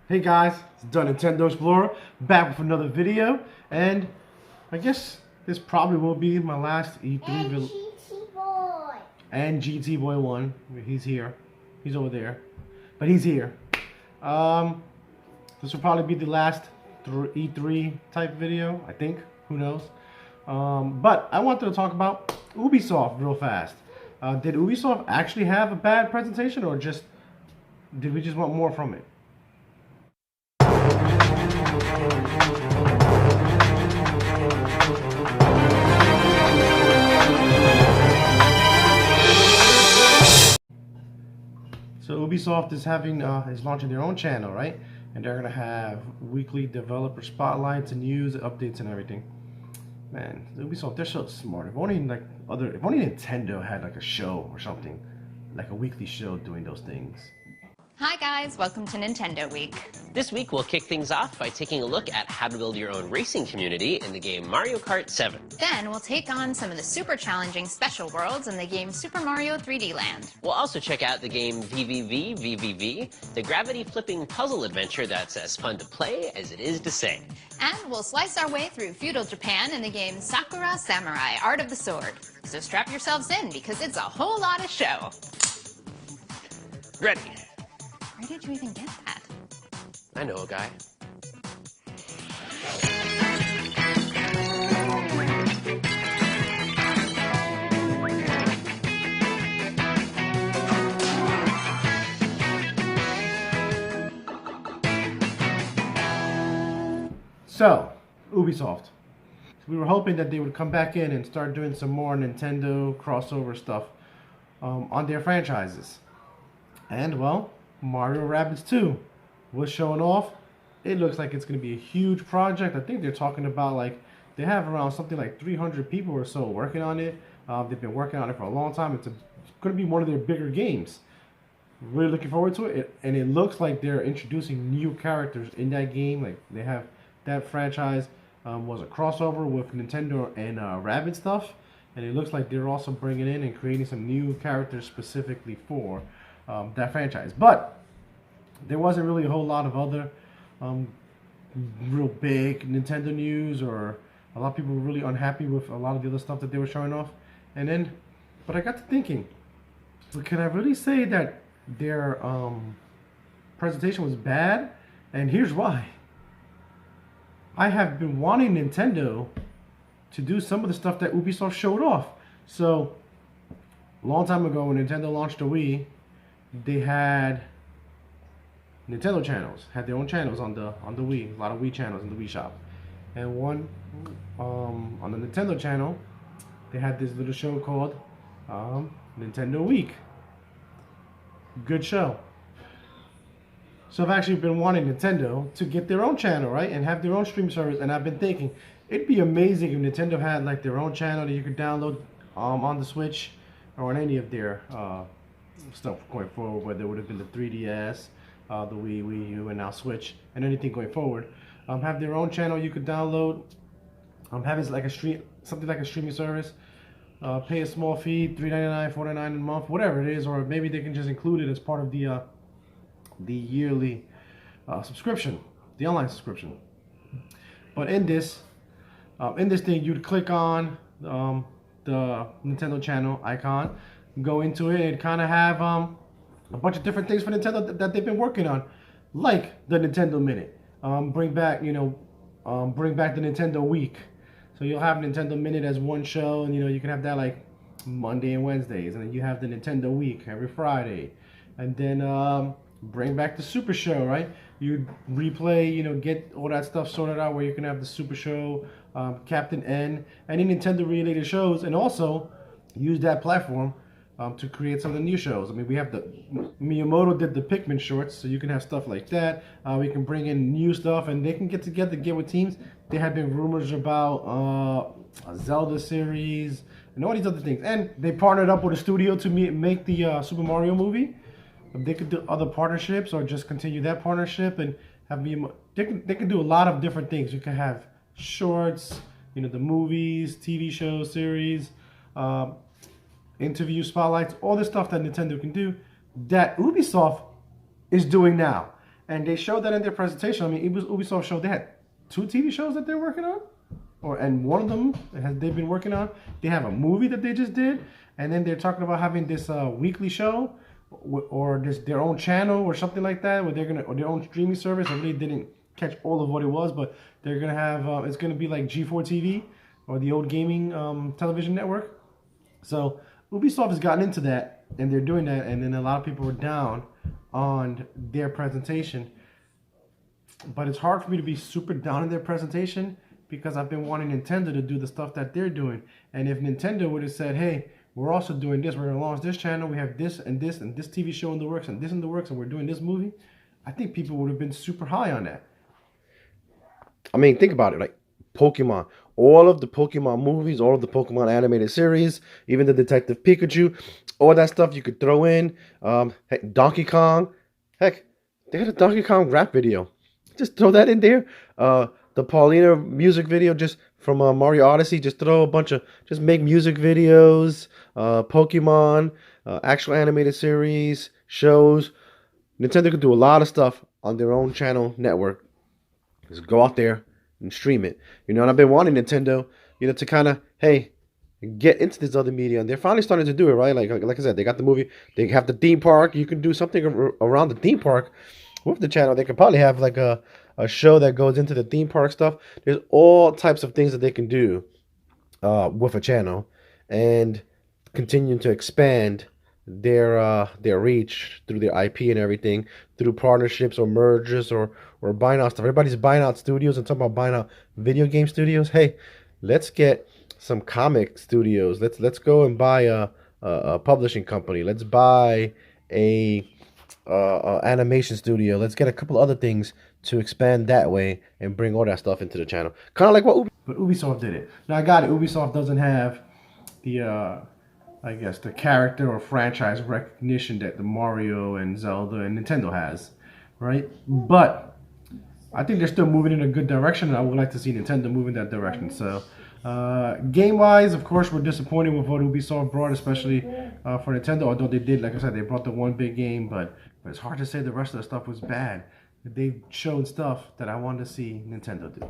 Hey guys, it's Done Nintendo Explorer, back with another video, and I guess this probably will be my last E3 And GT Boy. and GT Boy 1. He's here. He's over there. But he's here. Um, this will probably be the last E3 type video, I think. Who knows? But I wanted to talk about Ubisoft real fast. Did Ubisoft actually have a bad presentation, or did we just want more from it? So Ubisoft is launching their own channel, right? And they're gonna have weekly developer spotlights and news, updates, and everything. Man, Ubisoft, they're so smart. If only Nintendo had like a show or something, like a weekly show doing those things. Hi guys, welcome to Nintendo Week. This week, we'll kick things off by taking a look at how to build your own racing community in the game Mario Kart 7. Then we'll take on some of the super challenging special worlds in the game Super Mario 3D Land. We'll also check out the game VVV, the gravity-flipping puzzle adventure that's as fun to play as it is to sing. And we'll slice our way through feudal Japan in the game Sakura Samurai Art of the Sword. So strap yourselves in because it's a whole lot of show. Ready? Where did you even get that? I know a guy. So, Ubisoft. We were hoping that they would come back in and start doing some more Nintendo crossover stuff on their franchises. And, well, Mario Rabbids 2 was showing off. It looks like it's going to be a huge project. I think they're talking about, like, they have around something like 300 people or so working on it. They've been working on it for a long time. It's going to be one of their bigger games. Really looking forward to it. And it looks like they're introducing new characters in that game. Like, they have that franchise was a crossover with Nintendo and Rabbids stuff. And it looks like they're also bringing in and creating some new characters specifically for that franchise. But there wasn't really a whole lot of other real big Nintendo news, or a lot of people were really unhappy with a lot of the other stuff that they were showing off. And then, but I got to thinking, so can I really say that their presentation was bad? And here's why. I have been wanting Nintendo to do some of the stuff that Ubisoft showed off. So, a long time ago when Nintendo launched the Wii, they had Nintendo channels, had their own channels on the Wii, a lot of Wii channels in the Wii shop. And one on the Nintendo channel, they had this little show called Nintendo Week. Good show. So I've actually been wanting Nintendo to get their own channel, right, and have their own stream service. And I've been thinking it'd be amazing if Nintendo had like their own channel that you could download on the Switch or on any of their stuff going forward, whether it would have been the 3DS, the Wii U, and now Switch, and anything going forward. Have their own channel you could download. Have it like something like a streaming service. Pay a small fee, $3.99, $4.99 a month, whatever it is, or maybe they can just include it as part of the yearly subscription, the online subscription. But in this thing, you'd click on the Nintendo channel icon, go into it, and kind of have a bunch of different things for Nintendo that they've been working on, like the Nintendo Minute. Bring back the Nintendo Week. So you'll have Nintendo Minute as one show, and you can have that like Monday and Wednesdays, and then you have the Nintendo Week every Friday, and then bring back the Super Show, right? You replay, get all that stuff sorted out where you can have the Super Show, Captain N, any Nintendo related shows, and also use that platform to create some of the new shows. I mean, we have Miyamoto did the Pikmin shorts, so you can have stuff like that. We can bring in new stuff, and they can get together, get with teams. There had been rumors about a Zelda series and all these other things. And they partnered up with a studio to make the Super Mario movie. They could do other partnerships or just continue that partnership and have they can do a lot of different things. You can have shorts, the movies, TV shows, series, interview spotlights, all this stuff that Nintendo can do that Ubisoft is doing now. And they showed that in their presentation. I mean, Ubisoft showed they had 2 TV shows that they're working on, and one of them they've been working on. They have a movie that they just did, and then they're talking about having this weekly show, or this their own channel or something like that, where they're gonna or their own streaming service. I really didn't catch all of what it was, but they're gonna have it's gonna be like G4 TV or the old gaming television network. So Ubisoft has gotten into that, and they're doing that, and then a lot of people were down on their presentation. But it's hard for me to be super down in their presentation because I've been wanting Nintendo to do the stuff that they're doing. And if Nintendo would have said, hey, we're also doing this, we're going to launch this channel, we have this and this and this TV show in the works and this in the works, and we're doing this movie, I think people would have been super high on that. I mean, think about it, like Pokemon. All of the Pokemon movies, all of the Pokemon animated series, even the Detective Pikachu, all that stuff you could throw in. Heck, Donkey Kong. Heck, they had a Donkey Kong rap video. Just throw that in there. The Paulina music video just from Mario Odyssey. Just throw a bunch of, just make music videos, Pokemon, actual animated series, shows. Nintendo could do a lot of stuff on their own channel network. Just go out there and stream it. You know, and I've been wanting Nintendo, you know, to kind of, hey, get into this other media, and they're finally starting to do it, right? Like I said, they got the movie, they have the theme park. You can do something around the theme park with the channel. They could probably have like a show that goes into the theme park stuff. There's all types of things that they can do with a channel, and continue to expand their reach through their IP and everything, through partnerships or mergers or buying out stuff. Everybody's buying out studios and talking about buying out video game studios. Hey, let's get some comic studios. Let's go and buy a publishing company. Let's buy a animation studio. Let's get a couple other things to expand that way and bring all that stuff into the channel. Kind of like what Ubisoft did it. Now I got it. Ubisoft doesn't have the I guess the character or franchise recognition that the Mario and Zelda and Nintendo has, right? But I think they're still moving in a good direction, and I would like to see Nintendo move in that direction. So game-wise, of course, we're disappointed with what Ubisoft brought, especially for Nintendo, although they did, like I said, they brought the one big game, but it's hard to say the rest of the stuff was bad. They showed stuff that I wanted to see Nintendo do.